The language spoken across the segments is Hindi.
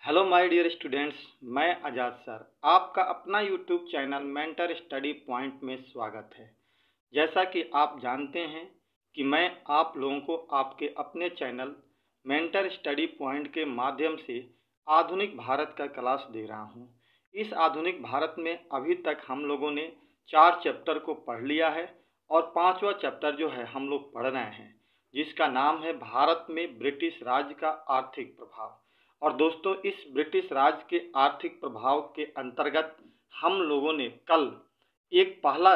हेलो माय डियर स्टूडेंट्स, मैं आज़ाद सर आपका अपना YouTube channel mentor study point में स्वागत है। जैसा कि आप जानते हैं कि मैं आप लोगों को आपके अपने चैनल मेंटर स्टडी पॉइंट के माध्यम से आधुनिक भारत का क्लास दे रहा हूं। इस आधुनिक भारत में अभी तक हम लोगों ने 4 चैप्टर को पढ़ लिया है और 5वां चैप्टर जो है हम लोग पढ़ रहे हैं, जिसका नाम है भारत में ब्रिटिश राज का आर्थिक प्रभाव। और दोस्तों, इस ब्रिटिश राज के आर्थिक प्रभाव के अंतर्गत हम लोगों ने कल एक पहला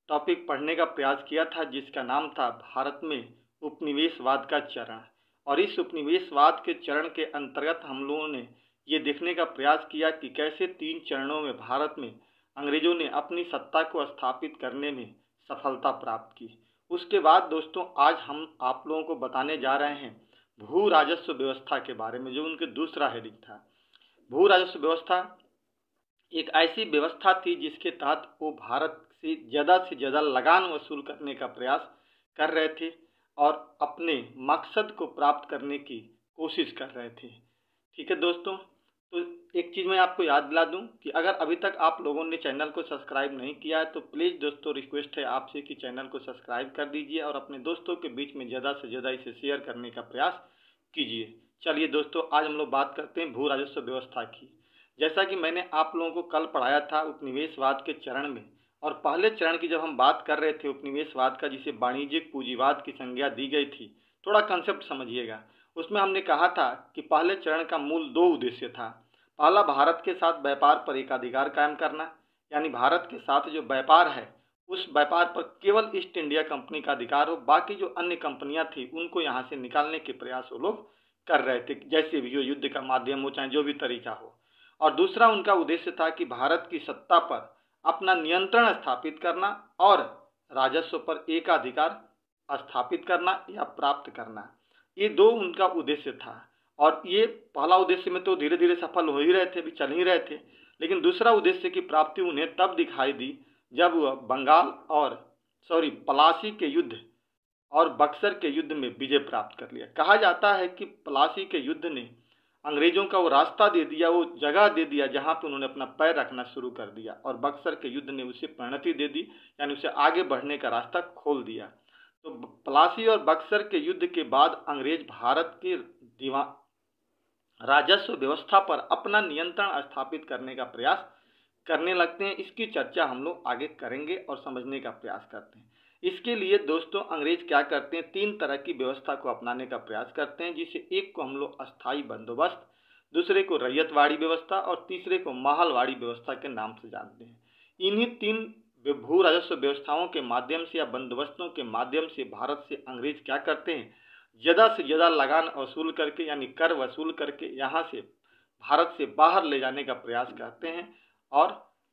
टॉपिक पढ़ने का प्रयास किया था, जिसका नाम था भारत में उपनिवेशवाद का चरण। और इस उपनिवेशवाद के चरण के अंतर्गत हम लोगों ने ये देखने का प्रयास किया कि कैसे 3 चरणों में भारत में अंग्रेजों ने अपनी सत्ता को स्थापित करने में सफलता प्राप्त की। उसके बाद दोस्तों, आज हम आप लोगों को बताने जा रहे हैं भू राजस्व व्यवस्था के बारे में, जो उनके दूसरा हेडिंग था। भू राजस्व व्यवस्था एक ऐसी व्यवस्था थी जिसके तहत वो भारत से ज़्यादा लगान वसूल करने का प्रयास कर रहे थे और अपने मकसद को प्राप्त करने की कोशिश कर रहे थे। ठीक है दोस्तों, तो एक चीज़ मैं आपको याद दिला दूं कि अगर अभी तक आप लोगों ने चैनल को सब्सक्राइब नहीं किया है तो प्लीज़ दोस्तों रिक्वेस्ट है आपसे कि चैनल को सब्सक्राइब कर दीजिए और अपने दोस्तों के बीच में ज़्यादा से ज़्यादा इसे शेयर करने का प्रयास कीजिए। चलिए दोस्तों, आज हम लोग बात करते हैं भू राजस्व व्यवस्था की। जैसा कि मैंने आप लोगों को कल पढ़ाया था उपनिवेशवाद के चरण में, और पहले चरण की जब हम बात कर रहे थे उपनिवेशवाद का, जिसे वाणिज्यिक पूंजीवाद की संज्ञा दी गई थी, थोड़ा कंसेप्ट समझिएगा। उसमें हमने कहा था कि पहले चरण का मूल 2 उद्देश्य था। पहला, भारत के साथ व्यापार पर एकाधिकार कायम करना, यानी भारत के साथ जो व्यापार है उस व्यापार पर केवल ईस्ट इंडिया कंपनी का अधिकार हो, बाकी जो अन्य कंपनियां थी उनको यहाँ से निकालने के प्रयास वो लोग कर रहे थे, जैसे भी हो, युद्ध का माध्यम हो, चाहे जो भी तरीका हो। और दूसरा उनका उद्देश्य था कि भारत की सत्ता पर अपना नियंत्रण स्थापित करना और राजस्व पर एकाधिकार स्थापित करना या प्राप्त करना। ये 2 उनका उद्देश्य था। और ये पहला उद्देश्य में तो धीरे धीरे सफल हो ही रहे थे, भी चल ही रहे थे, लेकिन दूसरा उद्देश्य की प्राप्ति उन्हें तब दिखाई दी जब वह बंगाल और पलासी के युद्ध और बक्सर के युद्ध में विजय प्राप्त कर लिया। कहा जाता है कि पलासी के युद्ध ने अंग्रेजों का वो रास्ता दे दिया, वो जगह दे दिया जहां पे उन्होंने अपना पैर रखना शुरू कर दिया, और बक्सर के युद्ध ने उसे परिणति दे दी, यानी उसे आगे बढ़ने का रास्ता खोल दिया। तो पलासी और बक्सर के युद्ध के बाद अंग्रेज भारत के राजस्व व्यवस्था पर अपना नियंत्रण स्थापित करने का प्रयास करने लगते हैं। इसकी चर्चा हम लोग आगे करेंगे और समझने का प्रयास करते हैं। इसके लिए दोस्तों अंग्रेज क्या करते हैं, 3 तरह की व्यवस्था को अपनाने का प्रयास करते हैं, जिसे एक को हम लोग अस्थाई बंदोबस्त, दूसरे को रैयतवाड़ी व्यवस्था और तीसरे को महलवाड़ी व्यवस्था के नाम से जानते हैं। इन्हीं 3 भू राजस्व व्यवस्थाओं के माध्यम से या बंदोबस्तों के माध्यम से भारत से अंग्रेज क्या करते हैं, ज़्यादा से ज़्यादा लगान वसूल करके, यानी कर वसूल करके यहाँ से भारत से बाहर ले जाने का प्रयास करते हैं और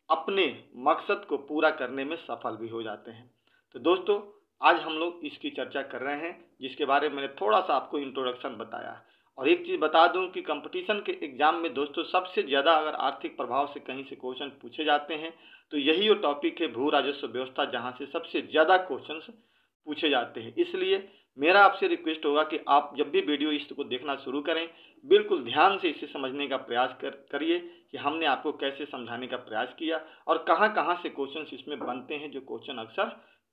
अपने मकसद को पूरा करने में सफल भी हो जाते हैं। तो दोस्तों, आज हम लोग इसकी चर्चा कर रहे हैं, जिसके बारे में मैंने थोड़ा सा आपको इंट्रोडक्शन बताया। और एक चीज़ बता दूं कि कंपटीशन के एग्जाम में दोस्तों सबसे ज़्यादा अगर आर्थिक प्रभाव से कहीं से क्वेश्चन पूछे जाते हैं तो यही वो टॉपिक है भू राजस्व व्यवस्था, जहां से सबसे ज़्यादा क्वेश्चन पूछे जाते हैं। इसलिए मेरा आपसे रिक्वेस्ट होगा कि आप जब भी वीडियो इसको देखना शुरू करें, बिल्कुल ध्यान से इसे समझने का प्रयास करिए कि हमने आपको कैसे समझाने का प्रयास किया और कहाँ कहाँ से क्वेश्चन इसमें बनते हैं, जो क्वेश्चन अक्सर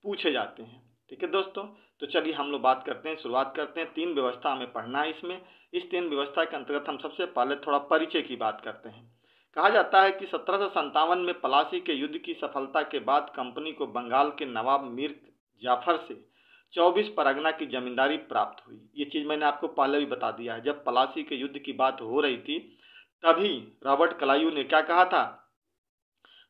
पूछे जाते हैं। ठीक है दोस्तों, तो चलिए हम लोग बात करते हैं, शुरुआत करते हैं। 3 व्यवस्था हमें पढ़ना है इसमें। इस 3 व्यवस्था के अंतर्गत हम सबसे पहले थोड़ा परिचय की बात करते हैं। कहा जाता है कि 1757 में पलासी के युद्ध की सफलता के बाद कंपनी को बंगाल के नवाब मीर जाफर से 24 परगना की जमींदारी प्राप्त हुई। ये चीज़ मैंने आपको पहले भी बता दिया है। जब पलासी के युद्ध की बात हो रही थी तभी रॉबर्ट क्लाइव ने क्या कहा था,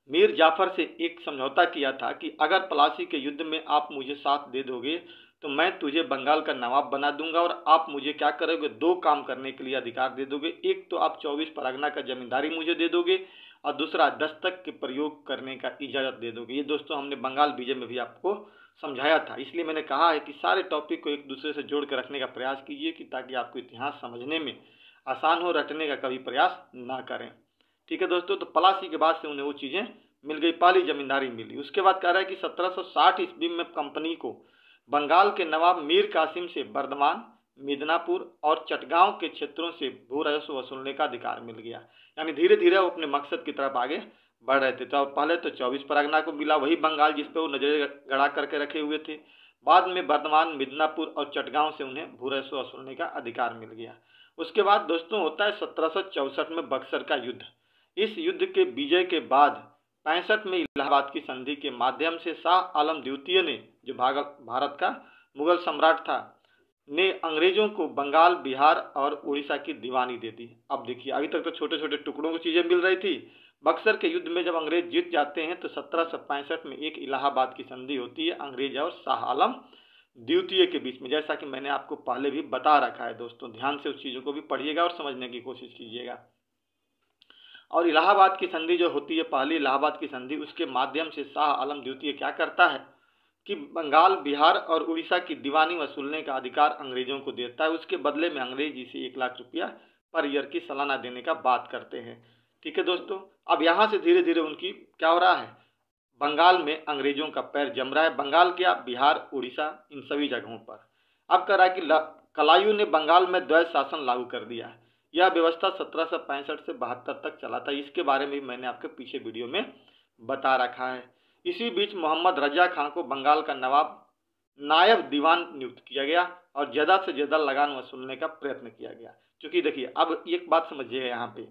मीर जाफर से एक समझौता किया था कि अगर पलासी के युद्ध में आप मुझे साथ दे दोगे तो मैं तुझे बंगाल का नवाब बना दूंगा और आप मुझे क्या करोगे, 2 काम करने के लिए अधिकार दे दोगे। एक तो आप 24 परगना का जमींदारी मुझे दे दोगे और दूसरा दस्तक के प्रयोग करने का इजाज़त दे दोगे। ये दोस्तों हमने बंगाल विजय में भी आपको समझाया था। इसलिए मैंने कहा है कि सारे टॉपिक को एक दूसरे से जोड़ कर रखने का प्रयास कीजिए कि ताकि आपको इतिहास समझने में आसान हो, रटने का कभी प्रयास ना करें। ठीक है दोस्तों, तो पलासी के बाद से उन्हें वो चीज़ें मिल गई, पहली जमींदारी मिली। उसके बाद कह रहा है कि 1760 ईस्वी में कंपनी को बंगाल के नवाब मीर कासिम से बर्दमान मिदनापुर और चटगांव के क्षेत्रों से भू राजस्व वसूलने का अधिकार मिल गया। यानी धीरे धीरे वो अपने मकसद की तरफ आगे बढ़ रहे थे। तो पहले तो 24 परगना को मिला, वही बंगाल जिस पे वो नजरें गड़ा करके रखे हुए थे। बाद में वर्धमान, मिदनापुर और चटगांव से उन्हें भू राजस्व वसूलने का अधिकार मिल गया। उसके बाद दोस्तों होता है 1764 में बक्सर का युद्ध। इस युद्ध के विजय के बाद 65 में इलाहाबाद की संधि के माध्यम से शाह आलम द्वितीय ने, जो भारत का मुगल सम्राट था, ने अंग्रेजों को बंगाल, बिहार और उड़ीसा की दीवानी दे दी। अब देखिए, अभी तक तो छोटे छोटे टुकड़ों की चीजें मिल रही थी। बक्सर के युद्ध में जब अंग्रेज जीत जाते हैं तो 1765 में एक इलाहाबाद की संधि होती है अंग्रेज और शाह आलम द्वितीय के बीच में, जैसा कि मैंने आपको पहले भी बता रखा है। दोस्तों ध्यान से उस चीज़ों को भी पढ़िएगा और समझने की कोशिश कीजिएगा। और इलाहाबाद की संधि जो होती है, पहली इलाहाबाद की संधि, उसके माध्यम से शाह आलम द्वितीय क्या करता है कि बंगाल, बिहार और उड़ीसा की दीवानी वसूलने का अधिकार अंग्रेजों को देता है। उसके बदले में अंग्रेज इसे 1 लाख रुपया पर ईयर की सालाना देने का बात करते हैं। ठीक है दोस्तों, अब यहाँ से धीरे धीरे उनकी क्या हो रहा है, बंगाल में अंग्रेजों का पैर जम रहा है। बंगाल क्या, बिहार, उड़ीसा, इन सभी जगहों पर। अब कह रहा है कि कलायू ने बंगाल में द्वैध शासन लागू कर दिया है। यह व्यवस्था 1765 से 72 तक चला था। इसके बारे में मैंने आपके पीछे वीडियो में बता रखा है। इसी बीच मोहम्मद रजा खां को बंगाल का नवाब, नायब दीवान नियुक्त किया गया और ज़्यादा से ज़्यादा लगान वसूलने का प्रयत्न किया गया। क्योंकि देखिए, अब एक बात समझिएगा यहाँ पे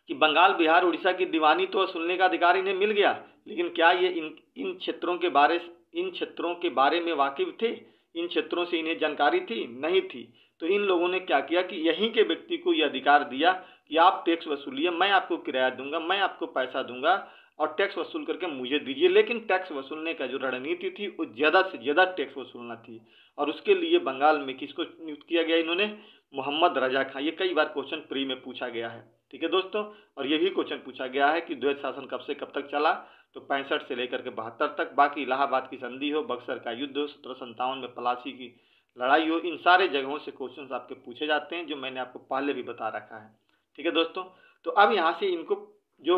कि बंगाल, बिहार, उड़ीसा की दीवानी तो वसूलने का अधिकार इन्हें मिल गया, लेकिन क्या ये इन क्षेत्रों के बारे में वाकिफ थे? इन क्षेत्रों से इन्हें जानकारी थी? नहीं थी। तो इन लोगों ने क्या किया कि यहीं के व्यक्ति को यह अधिकार दिया कि आप टैक्स वसूलिए, मैं आपको किराया दूंगा, मैं आपको पैसा दूंगा और टैक्स वसूल करके मुझे दीजिए। लेकिन टैक्स वसूलने का जो रणनीति थी वो ज़्यादा से ज़्यादा टैक्स वसूलना थी। और उसके लिए बंगाल में किसको नियुक्त किया गया इन्होंने? मोहम्मद रजा खां। ये कई बार क्वेश्चन प्री में पूछा गया है। ठीक है दोस्तों, और ये भी क्वेश्चन पूछा गया है कि द्वैध शासन कब से कब तक चला, तो 65 से लेकर के 72 तक। बाकी इलाहाबाद की संधि हो, बक्सर का युद्ध हो, 1757 में प्लासी की लड़ाई हो, इन सारे जगहों से क्वेश्चन आपके पूछे जाते हैं, जो मैंने आपको पहले भी बता रखा है। ठीक है दोस्तों, तो अब यहाँ से इनको जो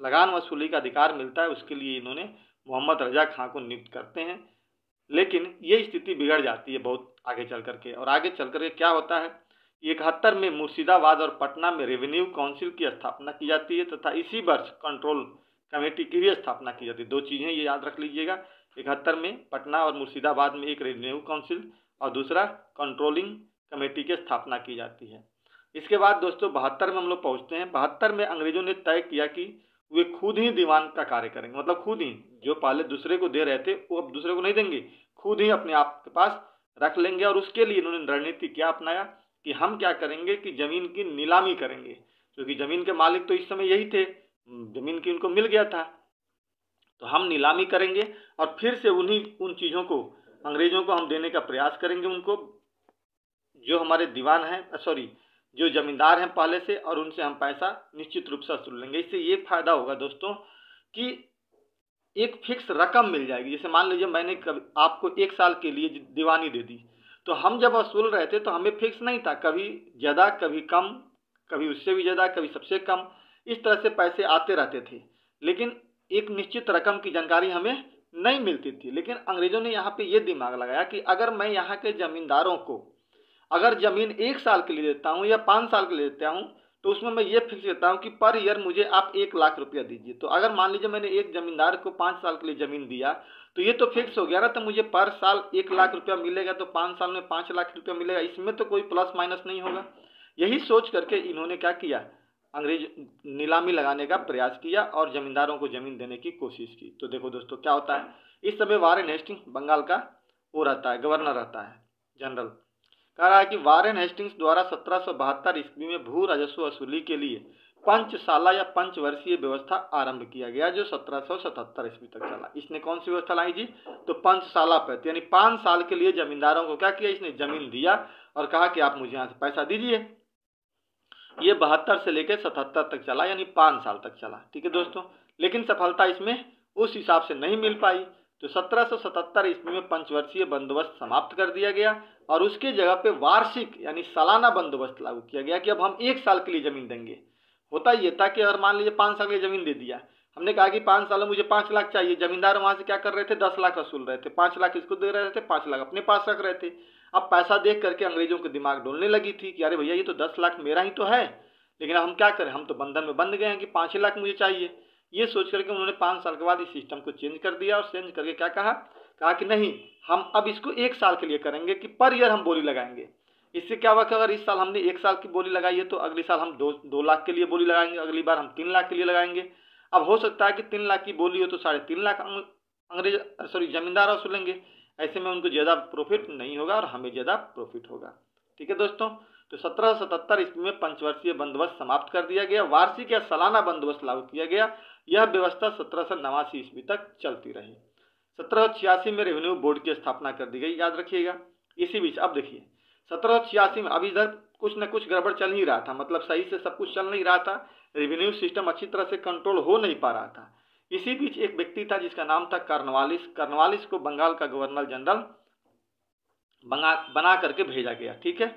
लगान वसूली का अधिकार मिलता है उसके लिए इन्होंने मोहम्मद रजा खां को नियुक्त करते हैं। लेकिन ये स्थिति बिगड़ जाती है बहुत आगे चल करके। और आगे चल करके क्या होता है, 71 में मुर्शिदाबाद और पटना में रेवेन्यू काउंसिल की स्थापना की जाती है तथा इसी वर्ष कंट्रोल कमेटी की भी स्थापना की जाती है। 2 चीज़ें ये याद रख लीजिएगा, 71 में पटना और मुर्शिदाबाद में एक रेवेन्यू काउंसिल और दूसरा कंट्रोलिंग कमेटी की स्थापना की जाती है। इसके बाद दोस्तों 72 में हम लोग पहुँचते हैं। 72 में अंग्रेजों ने तय किया कि वे खुद ही दीवान का कार्य करेंगे। मतलब खुद ही, जो पहले दूसरे को दे रहे थे वो अब दूसरे को नहीं देंगे, खुद ही अपने आप के पास रख लेंगे। और उसके लिए इन्होंने रणनीति क्या अपनाया कि हम क्या करेंगे कि ज़मीन की नीलामी करेंगे, क्योंकि ज़मीन के मालिक तो इस समय यही थे, ज़मीन की उनको मिल गया था। तो हम नीलामी करेंगे और फिर से उन चीज़ों को अंग्रेज़ों को हम देने का प्रयास करेंगे, उनको जो हमारे दीवान हैं, सॉरी, जो जमींदार हैं पहले से, और उनसे हम पैसा निश्चित रूप से वसूल लेंगे। इससे ये फायदा होगा दोस्तों कि एक फिक्स रकम मिल जाएगी। जैसे मान लीजिए मैंने आपको 1 साल के लिए दीवानी दे दी, तो हम जब वसूल रहे थे तो हमें फिक्स नहीं था, कभी ज़्यादा, कभी कम, कभी उससे भी ज़्यादा, कभी सबसे कम, इस तरह से पैसे आते रहते थे। लेकिन एक निश्चित रकम की जानकारी हमें नहीं मिलती थी। लेकिन अंग्रेज़ों ने यहाँ पे ये दिमाग लगाया कि अगर मैं यहाँ के ज़मींदारों को अगर ज़मीन 1 साल के लिए देता हूँ या 5 साल के लिए देता हूँ, तो उसमें मैं ये फिक्स देता हूँ कि पर ईयर मुझे आप 1 लाख रुपया दीजिए। तो अगर मान लीजिए मैंने एक ज़मींदार को 5 साल के लिए ज़मीन दिया, तो ये तो फिक्स हो गया ना, तो मुझे पर साल 1 लाख रुपया मिलेगा, तो 5 साल में 5 लाख रुपया मिलेगा, इसमें तो कोई प्लस माइनस नहीं होगा। यही सोच करके इन्होंने क्या किया, अंग्रेज नीलामी लगाने का प्रयास किया और ज़मींदारों को ज़मीन देने की कोशिश की। तो देखो दोस्तों क्या होता है, इस समय वारेन हेस्टिंग्स बंगाल का वो रहता है, गवर्नर रहता है, जनरल। कह रहा है कि वारेन हेस्टिंग्स द्वारा 1772 ईस्वी में भू राजस्व वसूली के लिए पंचशाला या पंचवर्षीय व्यवस्था आरंभ किया गया, जो 1777 ईस्वी तक चला। इसने कौन सी व्यवस्था लाई जी, तो पंचशाला पद्धति, यानी 5 साल के लिए जमींदारों को क्या किया, इसने जमीन दिया और कहा कि आप मुझे यहाँ से पैसा दीजिए। ये 72 से लेकर 77 तक चला, यानी 5 साल तक चला। ठीक है दोस्तों, लेकिन सफलता इसमें उस हिसाब से नहीं मिल पाई। तो 1777 ईस्वी में पंचवर्षीय बंदोबस्त समाप्त कर दिया गया और उसके जगह पे वार्षिक यानी सालाना बंदोबस्त लागू किया गया कि अब हम 1 साल के लिए जमीन देंगे। होता ये था कि अगर मान लीजिए 5 साल के लिए जमीन दे दिया, हमने कहा कि 5 साल में मुझे 5 लाख चाहिए, जमींदार वहां से क्या कर रहे थे, 10 लाख वसूल रहे थे, 5 लाख इसको दे रहे थे, 5 लाख अपने पास रख रहे थे। अब पैसा देख करके अंग्रेजों के दिमाग डोलने लगी थी कि अरे भैया ये तो 10 लाख मेरा ही तो है, लेकिन अब हम क्या करें, हम तो बंधन में बंध गए हैं कि 5 लाख मुझे चाहिए। ये सोच करके उन्होंने 5 साल के बाद इस सिस्टम को चेंज कर दिया और चेंज करके क्या कहा, कहा कि नहीं हम अब इसको 1 साल के लिए करेंगे कि पर ईयर हम बोली लगाएंगे। इससे क्या हुआ कि अगर इस साल हमने 1 साल की बोली लगाई है तो अगले साल हम 2 लाख के लिए बोली लगाएंगे, अगली बार हम 3 लाख के लिए लगाएंगे। अब हो सकता है कि 3 लाख की बोली हो तो 3.5 लाख जमींदार वसूलेंगे। ऐसे में उनको ज़्यादा प्रॉफिट नहीं होगा और हमें ज़्यादा प्रॉफिट होगा। ठीक है दोस्तों, तो 1777 ईस्वी में पंचवर्षीय बंदोबस्त समाप्त कर दिया गया, वार्षिक या सालाना बंदोबस्त लागू किया गया। यह व्यवस्था 1789 ईस्वी तक चलती रही। 1786 में रेवेन्यू बोर्ड की स्थापना कर दी गई, याद रखिएगा। इसी बीच अब देखिए 1786 में अब इधर कुछ न कुछ गड़बड़ चल ही रहा था, मतलब सही से सब कुछ चल नहीं रहा था, रेवेन्यू सिस्टम अच्छी तरह से कंट्रोल हो नहीं पा रहा था। इसी बीच एक व्यक्ति था जिसका नाम था कॉर्नवालिस को बंगाल का गवर्नर जनरल बना करके भेजा गया। ठीक है,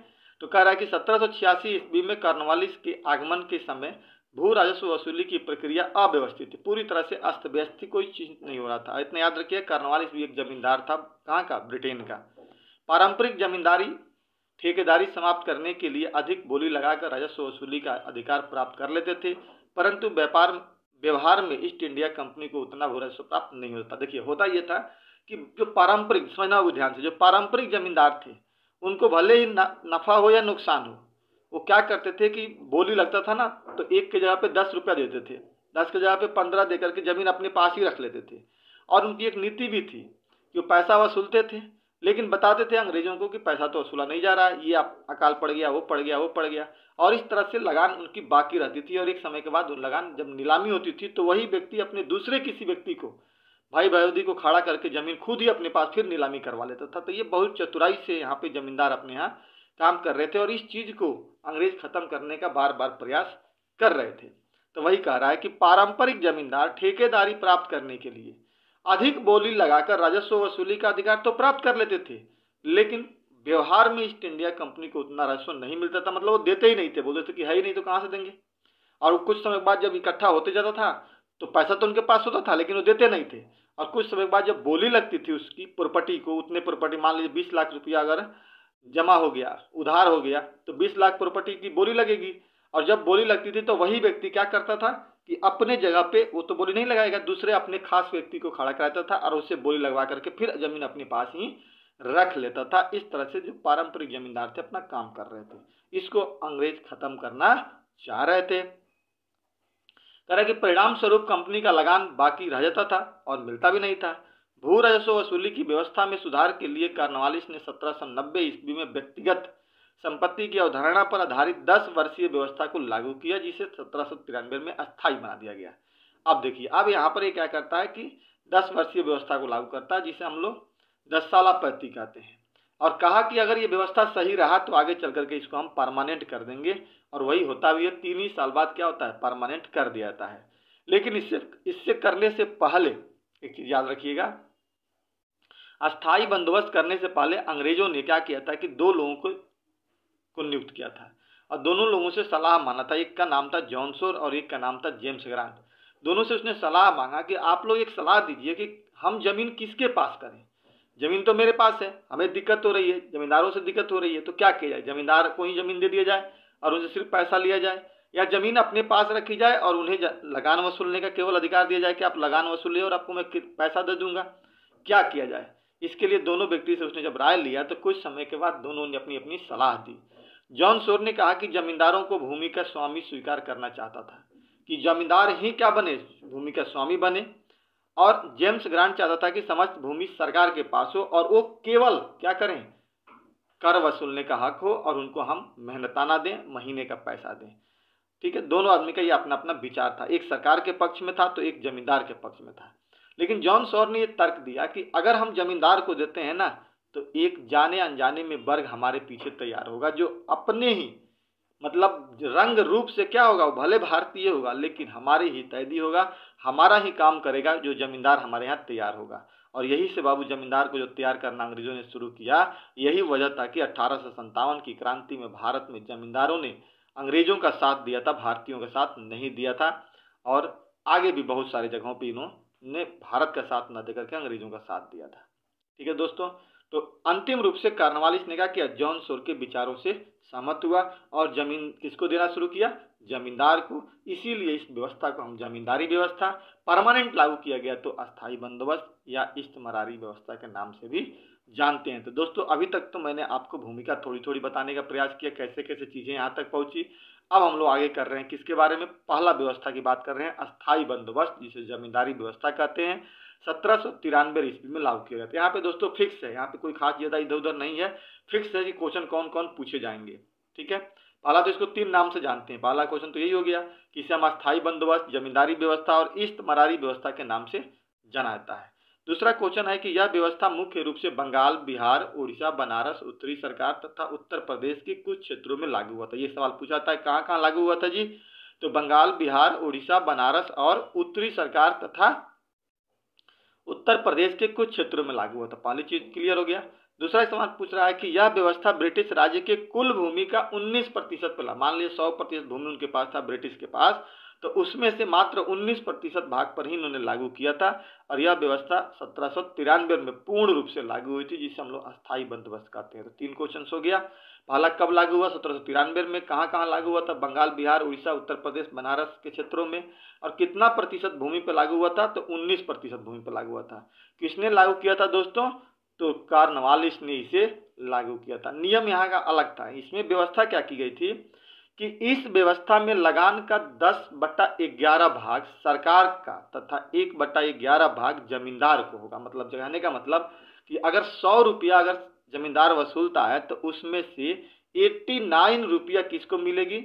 तो कह रहा है कि 1786 ईस्वी में कॉर्नवालिस के आगमन के समय भू राजस्व वसूली की प्रक्रिया अव्यवस्थित थी, पूरी तरह से अस्त व्यस्त थी, कोई चीज नहीं हो रहा था। इतना याद रखिए, कॉर्नवालिस भी एक जमींदार था, कहाँ का, ब्रिटेन का। पारंपरिक जमींदारी ठेकेदारी समाप्त करने के लिए अधिक बोली लगाकर राजस्व वसूली का अधिकार प्राप्त कर लेते थे, परंतु व्यवहार में ईस्ट इंडिया कंपनी को उतना भू राजस्व प्राप्त नहीं होता। देखिए होता यह था कि जो पारंपरिक, समझना होगा ध्यान से, जो पारंपरिक जमींदार थे उनको भले ही नफा हो या नुकसान हो, वो क्या करते थे कि बोली लगता था ना तो 1 की जगह पे 10 रुपया देते थे, 10 की जगह पे 15 देकर के जमीन अपने पास ही रख लेते थे। और उनकी एक नीति भी थी कि वो पैसा वसूलते थे, लेकिन बताते थे अंग्रेजों को कि पैसा तो वसूला नहीं जा रहा है, ये अकाल पड़ गया, वो पड़ गया, वो पड़ गया, और इस तरह से लगान उनकी बाकी रहती थी। और एक समय के बाद लगान जब नीलामी होती थी तो वही व्यक्ति अपने दूसरे किसी व्यक्ति को, भाई बहूदी को खड़ा करके जमीन खुद ही अपने पास फिर नीलामी करवा लेता था। तो ये बहुत चतुराई से यहाँ पे जमींदार अपने यहाँ काम कर रहे थे और इस चीज को अंग्रेज खत्म करने का बार बार प्रयास कर रहे थे। तो वही कह रहा है कि पारंपरिक जमींदार ठेकेदारी प्राप्त करने के लिए अधिक बोली लगाकर राजस्व वसूली का अधिकार तो प्राप्त कर लेते थे, लेकिन व्यवहार में ईस्ट इंडिया कंपनी को उतना राजस्व नहीं मिलता था, मतलब वो देते ही नहीं थे, बोलते थे कि है ही नहीं तो कहाँ से देंगे। और कुछ समय बाद जब इकट्ठा होते जाता था तो पैसा तो उनके पास होता था, लेकिन वो देते नहीं थे। और कुछ समय बाद जब बोली लगती थी उसकी प्रॉपर्टी को, उतने प्रॉपर्टी, मान लीजिए 20 लाख रुपया अगर जमा हो गया, उधार हो गया, तो 20 लाख प्रॉपर्टी की बोली लगेगी। और जब बोली लगती थी तो वही व्यक्ति क्या करता था कि अपने जगह पे, वो तो बोली नहीं लगाएगा, दूसरे अपने खास व्यक्ति को खड़ा कराता था और उससे बोली लगवा करके फिर जमीन अपने पास ही रख लेता था। इस तरह से जो पारंपरिक जमींदार थे अपना काम कर रहे थे, इसको अंग्रेज खत्म करना चाह रहे थे। कह रहे कि परिणाम स्वरूप कंपनी का लगान बाकी रह जाता था और मिलता भी नहीं था। भू राजस्व वसूली की व्यवस्था में सुधार के लिए कॉर्नवालिस ने 1790 ईस्वी में व्यक्तिगत संपत्ति की अवधारणा पर आधारित 10 वर्षीय व्यवस्था को लागू किया, जिसे 1793 में अस्थायी बना दिया गया। अब देखिए, अब यहाँ पर ये क्या करता है कि 10 वर्षीय व्यवस्था को लागू करता है, जिसे हम लोग 10 साला पद्धति कहते हैं, और कहा कि अगर ये व्यवस्था सही रहा तो आगे चल करके इसको हम परमानेंट कर देंगे। और वही होता भी है, 3 ही साल बाद क्या होता है, परमानेंट कर दिया जाता है। लेकिन इससे करने से पहले एक चीज याद रखिएगा, अस्थायी बंदोबस्त करने से पहले अंग्रेजों ने क्या किया था कि 2 लोगों को नियुक्त किया था और दोनों लोगों से सलाह मांगा था। एक का नाम था जॉन सोर और एक का नाम था जेम्स ग्रांट। दोनों से उसने सलाह मांगा कि आप लोग एक सलाह दीजिए कि हम जमीन किसके पास करें। जमीन तो मेरे पास है, हमें दिक्कत हो रही है, जमींदारों से दिक्कत हो रही है, तो क्या किया जाए, जमींदार को ही जमीन दे दिया जाए और उनसे सिर्फ पैसा लिया जाए, या जमीन अपने पास रखी जाए और उन्हें लगान वसूलने का केवल अधिकार दिया जाए कि आप लगान वसूलिए और आपको मैं पैसा दे दूंगा, क्या किया जाए। इसके लिए दोनों व्यक्ति से उसने जब राय लिया तो कुछ समय के बाद दोनों ने अपनी अपनी सलाह दी। जॉन सोर ने कहा कि जमींदारों को भूमि का स्वामी स्वीकार करना चाहता था, कि जमींदार ही क्या बने, भूमि का स्वामी बने। और जेम्स ग्रांट चाहता था कि समस्त भूमि सरकार के पास हो और वो केवल क्या करें, कर वसूलने का हक हो और उनको हम मेहनताना दें, महीने का पैसा दें। ठीक है, दोनों आदमी का ये अपना अपना विचार था, एक सरकार के पक्ष में था तो एक जमींदार के पक्ष में था। लेकिन जॉन सोर ने यह तर्क दिया कि अगर हम जमींदार को देते हैं ना तो एक जाने अनजाने में वर्ग हमारे पीछे तैयार होगा, जो अपने ही मतलब रंग रूप से क्या होगा, वो भले भारतीय होगा लेकिन हमारे ही तैदी होगा, हमारा ही काम करेगा, जो जमींदार हमारे यहाँ तैयार होगा। और यही से बाबू जमींदार को जो तैयार करना अंग्रेजों ने शुरू किया, यही वजह था कि 1857 की क्रांति में भारत में जमींदारों ने अंग्रेजों का साथ दिया था, भारतीयों का साथ नहीं दिया था। और आगे भी बहुत सारी जगहों पर इन्होंने भारत का साथ न देकर के अंग्रेजों का साथ दिया था। ठीक है दोस्तों, तो अंतिम रूप से कॉर्नवालिस ने क्या किया, जॉन सोर के विचारों से सहमत हुआ और जमीन किसको देना शुरू किया, जमींदार को। इसीलिए इस व्यवस्था को हम जमींदारी व्यवस्था, परमानेंट लागू किया गया तो अस्थाई बंदोबस्त या इस्तेमारी व्यवस्था के नाम से भी जानते हैं। तो दोस्तों अभी तक तो मैंने आपको भूमिका थोड़ी थोड़ी बताने का प्रयास किया, कैसे कैसे चीजें यहाँ तक पहुंची। अब हम लोग आगे कर रहे हैं किसके बारे में, पहला व्यवस्था की बात कर रहे हैं, अस्थाई बंदोबस्त जिसे जमींदारी व्यवस्था कहते हैं। 1793 ईस्वी में लागू किया गया था। यहाँ पे दोस्तों फिक्स है, यहाँ पे कोई खास ज्यादा इधर उधर नहीं है, फिक्स है कि क्वेश्चन कौन कौन पूछे जाएंगे। ठीक है, पहला तो इसको 3 नाम से जानते हैं। पहला क्वेश्चन तो यही हो गया कि इसे हम अस्थाई बंदोबस्त, जमींदारी व्यवस्था और इस्तेमारी व्यवस्था के नाम से जाना जाता है। दूसरा क्वेश्चन है कि यह व्यवस्था मुख्य रूप से बंगाल, बिहार, उड़ीसा, बनारस, उत्तरी सरकार तथा उत्तर प्रदेश के कुछ क्षेत्रों में लागू हुआ था। ये सवाल पूछा था कहाँ कहाँ लागू हुआ था जी, तो बंगाल, बिहार, उड़ीसा, बनारस और उत्तरी सरकार तथा उत्तर प्रदेश के कुछ क्षेत्रों में लागू हुआ था। पहली चीज क्लियर हो गया। दूसरा सवाल पूछ रहा है कि यह व्यवस्था ब्रिटिश राज्य के कुल भूमि का 19% पर, मान लीजिए 100% भूमि उनके पास था ब्रिटिश के पास, तो उसमें से मात्र 19% भाग पर ही इन्होंने लागू किया था। और यह व्यवस्था 1793 में पूर्ण रूप से लागू हुई थी, जिसे हम लोग अस्थाई बंदोबस्त कहते हैं। तो 3 क्वेश्चन हो गया। पहला कब लागू हुआ, 1793 में, कहाँ कहाँ लागू हुआ था, बंगाल, बिहार, उड़ीसा, उत्तर प्रदेश, बनारस के क्षेत्रों में, और कितना प्रतिशत भूमि पर लागू हुआ था, तो 19% भूमि पर लागू हुआ था। किसने लागू किया था दोस्तों, तो कॉर्नवालिस ने इसे लागू किया था। नियम यहाँ का अलग था। इसमें व्यवस्था क्या की गई थी कि इस व्यवस्था में लगान का 10/11 भाग सरकार का तथा 1/11 भाग जमींदार को होगा। मतलब कहने का मतलब कि अगर 100 रुपया अगर जमींदार वसूलता है तो उसमें से 89 रुपया किसको मिलेगी,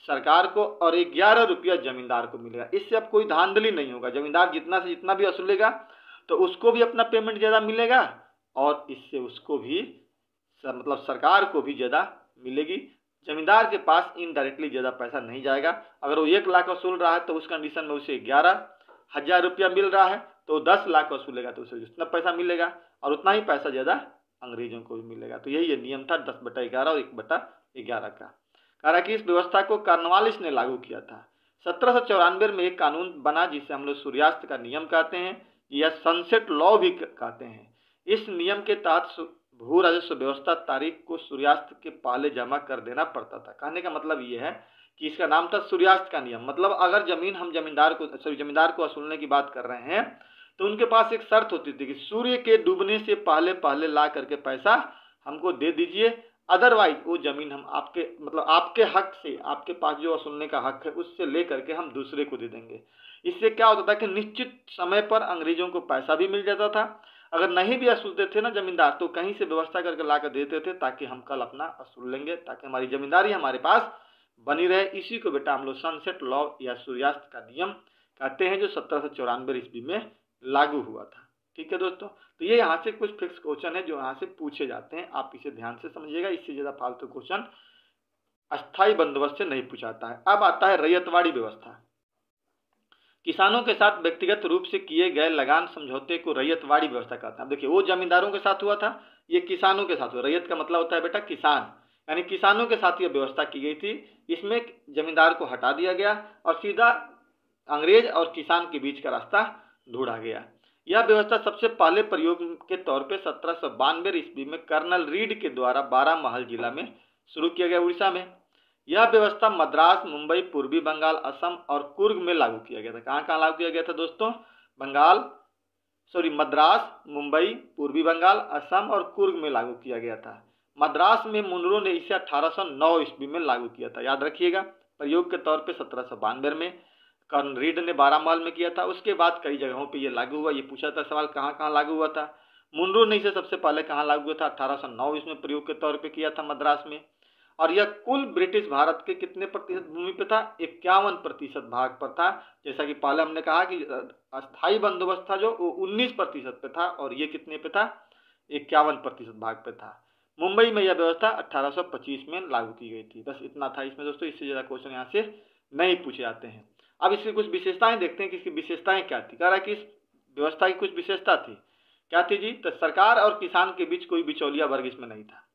सरकार को, और 11 रुपया जमींदार को मिलेगा। इससे अब कोई धांधली नहीं होगा। जमींदार जितना से जितना भी वसूलेगा तो उसको भी अपना पेमेंट ज्यादा मिलेगा और इससे उसको भी मतलब सरकार को भी ज्यादा मिलेगी। जमींदार के पास इनडायरेक्टली ज्यादा पैसा नहीं जाएगा। अगर वो 1 लाख वसूल रहा है तो उस कंडीशन में उसे 11,000 रुपया मिल रहा है, तो 10 लाख वसूलेगा तो उसे जितना पैसा मिलेगा और उतना ही पैसा ज्यादा अंग्रेजों को भी मिलेगा। तो यही नियम था 10/11 और 1/11 का। कह रहा कि इस व्यवस्था को कॉर्नवालिस ने लागू किया था। 1794 में एक कानून बना जिसे हम लोग सूर्यास्त का नियम कहते हैं या सनसेट लॉ भी कहते हैं। इस नियम के तहत भू राजस्व व्यवस्था तारीख को सूर्यास्त के पहले जमा कर देना पड़ता था। कहने का मतलब ये है कि इसका नाम था सूर्यास्त का नियम। मतलब अगर जमीन हम जमींदार को वसूलने की बात कर रहे हैं तो उनके पास एक शर्त होती थी कि सूर्य के डूबने से पहले पहले ला करके पैसा हमको दे दीजिए, अदरवाइज वो जमीन हम आपके मतलब आपके हक से, आपके पास जो वसूलने का हक है उससे ले करके हम दूसरे को दे देंगे। इससे क्या होता था कि निश्चित समय पर अंग्रेजों को पैसा भी मिल जाता था। अगर नहीं भी वसूलते थे ना जमींदार तो कहीं से व्यवस्था करके ला कर देते थे ताकि हम कल अपना वसूल लेंगे, ताकि हमारी जमींदारी हमारे पास बनी रहे। इसी को बेटा हम लोग सनसेट लॉ या सूर्यास्त का नियम कहते हैं, जो 1794 ईस्वी में लागू हुआ था। ठीक है दोस्तों, तो ये यहाँ से कुछ फिक्स क्वेश्चन है जो यहाँ से पूछे जाते हैं। आप इसे ध्यान से समझिएगा, इससे ज्यादा फालतू क्वेश्चन अस्थाई बंदोबस्त से नहीं पूछाता है। अब आता है रैयतवाड़ी व्यवस्था। किसानों के साथ व्यक्तिगत रूप से किए गए लगान समझौते को रैयतवाड़ी व्यवस्था कहते हैं। अब देखिए, वो जमींदारों के साथ हुआ था, ये किसानों के साथ हुआ। रैयत का मतलब होता है बेटा किसान, यानी किसानों के साथ यह व्यवस्था की गई थी। इसमें जमींदार को हटा दिया गया और सीधा अंग्रेज और किसान के बीच का रास्ता ढूंढा गया। यह व्यवस्था सबसे पहले प्रयोग के तौर पे 1792 ईस्वी में कर्नल रीड के द्वारा बारामहल जिला में शुरू किया गया, उड़ीसा में। यह व्यवस्था मद्रास, मुंबई, पूर्वी बंगाल, असम और कुर्ग में लागू किया गया था। कहाँ कहाँ लागू किया गया था दोस्तों, मद्रास, मुंबई, पूर्वी बंगाल, असम और कुर्ग में लागू किया गया था। मद्रास में मुनरो ने इसे 1809 ईस्वी में लागू किया था, याद रखिएगा। प्रयोग के तौर पे 1792 में कर्नल रीड ने बारामहल में किया था। उसके बाद कई जगहों पे ये लागू हुआ। ये पूछा था सवाल कहाँ कहाँ लागू हुआ था। मुनरो ने इसे सबसे पहले कहाँ लागू हुआ था, 1809 इसमें प्रयोग के तौर पे किया था मद्रास में। और यह कुल ब्रिटिश भारत के कितने प्रतिशत भूमि पे था, 51% भाग पर था। जैसा कि पहले हमने कहा कि अस्थाई बंदोबस्त था जो वो 19% पे था और ये कितने पे था, 51% भाग पे था। मुंबई में यह व्यवस्था 1825 में लागू की गई थी। बस इतना था इसमें दोस्तों, इससे ज्यादा क्वेश्चन यहाँ से नहीं पूछे जाते हैं। अब इसकी कुछ विशेषताएं देखते हैं कि इसकी विशेषताएं क्या थी। कह रहा है कि इस व्यवस्था की कुछ विशेषता थी। क्या थी जी, तो सरकार और किसान के बीच कोई बिचौलिया वर्ग इसमें नहीं था।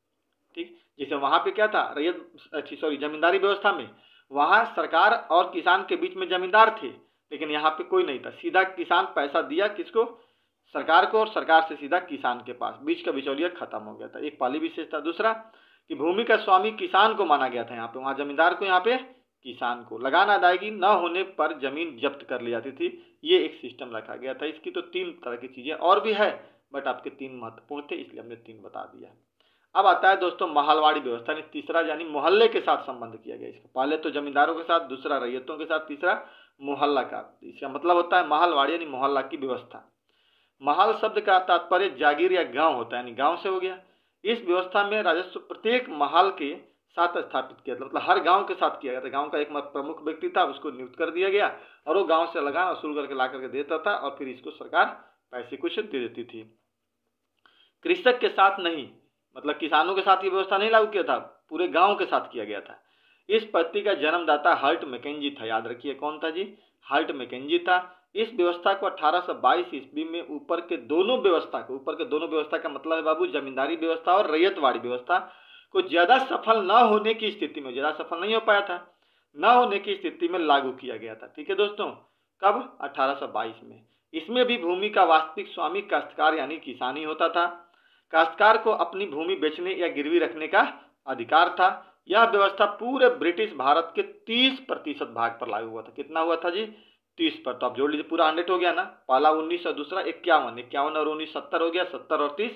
ठीक, जैसे वहां पे क्या था, जमींदारी व्यवस्था में वहां सरकार और किसान के बीच में जमींदार थे, लेकिन यहाँ पे कोई नहीं था। सीधा किसान पैसा दिया किसको, सरकार को और सरकार से सीधा किसान के पास, बीच का बिचौलिया खत्म हो गया था। एक पहली विशेषता। दूसरा कि भूमि का स्वामी किसान को माना गया था यहाँ पे, वहाँ जमींदार को, यहाँ पे किसान को। लगान अदायगी न होने पर जमीन जब्त कर ली जाती थी, ये एक सिस्टम रखा गया था। इसकी तो 3 तरह की चीजें और भी है, बट आपके 3 महत्वपूर्ण थे इसलिए हमने 3 बता दिया। अब आता है दोस्तों महलवाड़ी व्यवस्था, ने तीसरा यानी मोहल्ले के साथ संबंध किया गया इसका। पहले तो जमींदारों के साथ, दूसरा रैयतों के साथ, तीसरा मोहल्ला का। इसका मतलब होता है महलवाड़ी यानी मोहल्ला की व्यवस्था। महल शब्द का तात्पर्य जागीर या गांव होता है, यानी गांव से हो गया। इस व्यवस्था में राजस्व प्रत्येक महल के साथ स्थापित किया था, मतलब हर गांव के साथ किया गया था। गांव का एक प्रमुख व्यक्ति था, उसको नियुक्त कर दिया गया और वो गांव से लगान वसूल करके ला करके देता था और फिर इसको सरकार पैसे कुछ दे देती थी। कृषक के साथ नहीं, मतलब किसानों के साथ ये व्यवस्था नहीं लागू किया था, पूरे गांव के साथ किया गया था। इस पद्धति का जन्मदाता हर्ट मैकेंजी था, याद रखिए कौन था जी, हर्ट मैकेंजी था। इस व्यवस्था को 1822 ईस्वी में ऊपर के दोनों व्यवस्था का मतलब है बाबू जमींदारी व्यवस्था और रैयतवाड़ी व्यवस्था को ज्यादा सफल न होने की स्थिति में, ज्यादा सफल नहीं हो पाया था, न होने की स्थिति में लागू किया गया था। ठीक है दोस्तों, कब? 1822 में। इसमें भी भूमि का वास्तविक स्वामी काश्तकार यानी किसान ही होता था। काश्तकार को अपनी भूमि बेचने या गिरवी रखने का अधिकार था। यह व्यवस्था पूरे ब्रिटिश भारत के 30% भाग पर लागू हुआ था। कितना हुआ था जी? 30 पर। तो आप जोड़ लीजिए, पूरा 100 हो गया ना। पहला 19 और दूसरा 51 और 19 70 हो गया। 70 और 30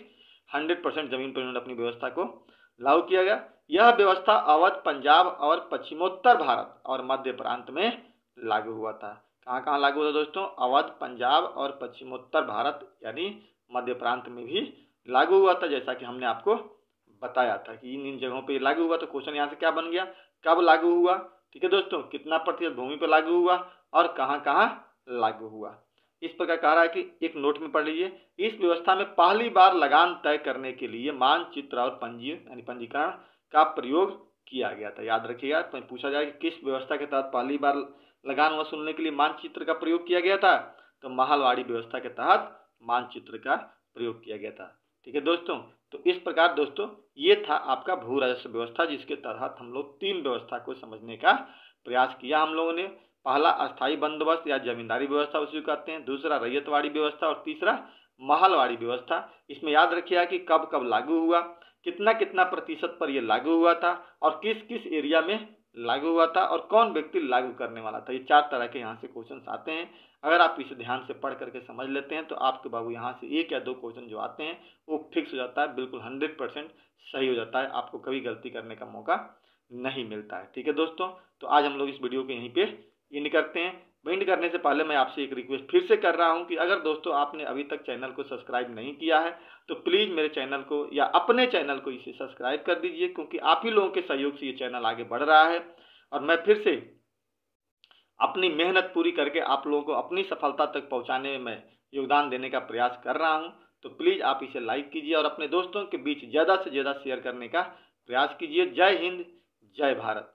100% जमीन पर उन्होंने अपनी व्यवस्था को लागू किया गया। यह व्यवस्था अवध, पंजाब और पश्चिमोत्तर भारत और मध्य प्रांत में लागू हुआ था। कहाँ कहाँ लागू हुआ था दोस्तों? अवध, पंजाब और पश्चिमोत्तर भारत यानी मध्य प्रांत में भी लागू हुआ था, जैसा कि हमने आपको बताया था कि इन जगहों पे लागू हुआ। तो क्वेश्चन यहाँ से क्या बन गया? कब लागू हुआ? ठीक है दोस्तों, कितना प्रतिशत भूमि पर लागू हुआ और कहाँ कहाँ लागू हुआ। इस प्रकार कह रहा है कि एक नोट में पढ़ लीजिए। इस व्यवस्था में पहली बार लगान तय करने के लिए मानचित्र और पंजीकरण का प्रयोग किया गया था। याद रखिएगा, तो पूछा जाए कि किस व्यवस्था के तहत पहली बार लगान वसूलने के लिए मानचित्र का प्रयोग किया गया था, तो महलवाड़ी व्यवस्था के तहत मानचित्र का प्रयोग किया गया था। ठीक है दोस्तों, तो इस प्रकार दोस्तों ये था आपका भू राजस्व व्यवस्था, जिसके तहत हम लोग 3 व्यवस्था को समझने का प्रयास किया हम लोगों ने। पहला अस्थायी बंदोबस्त या जमींदारी व्यवस्था उसे कहते हैं, दूसरा रैयतवाड़ी व्यवस्था और तीसरा महलवाड़ी व्यवस्था। इसमें याद रखिएगा कि कब कब लागू हुआ, कितना कितना प्रतिशत पर यह लागू हुआ था और किस किस एरिया में लागू हुआ था और कौन व्यक्ति लागू करने वाला था। ये 4 तरह के यहाँ से क्वेश्चन आते हैं। अगर आप इसे ध्यान से पढ़ करके समझ लेते हैं तो आपके बाबू यहाँ से 1 या 2 क्वेश्चन जो आते हैं वो फिक्स हो जाता है, बिल्कुल 100% सही हो जाता है, आपको कभी गलती करने का मौका नहीं मिलता है। ठीक है दोस्तों, तो आज हम लोग इस वीडियो को यहीं पे एंड करते हैं। एंड करने से पहले मैं आपसे एक रिक्वेस्ट फिर से कर रहा हूं कि अगर दोस्तों आपने अभी तक चैनल को सब्सक्राइब नहीं किया है तो प्लीज़ मेरे चैनल को या अपने चैनल को इसे सब्सक्राइब कर दीजिए, क्योंकि आप ही लोगों के सहयोग से ये चैनल आगे बढ़ रहा है और मैं फिर से अपनी मेहनत पूरी करके आप लोगों को अपनी सफलता तक पहुंचाने में योगदान देने का प्रयास कर रहा हूं। तो प्लीज़ आप इसे लाइक कीजिए और अपने दोस्तों के बीच ज़्यादा से ज़्यादा शेयर करने का प्रयास कीजिए। जय हिंद, जय भारत।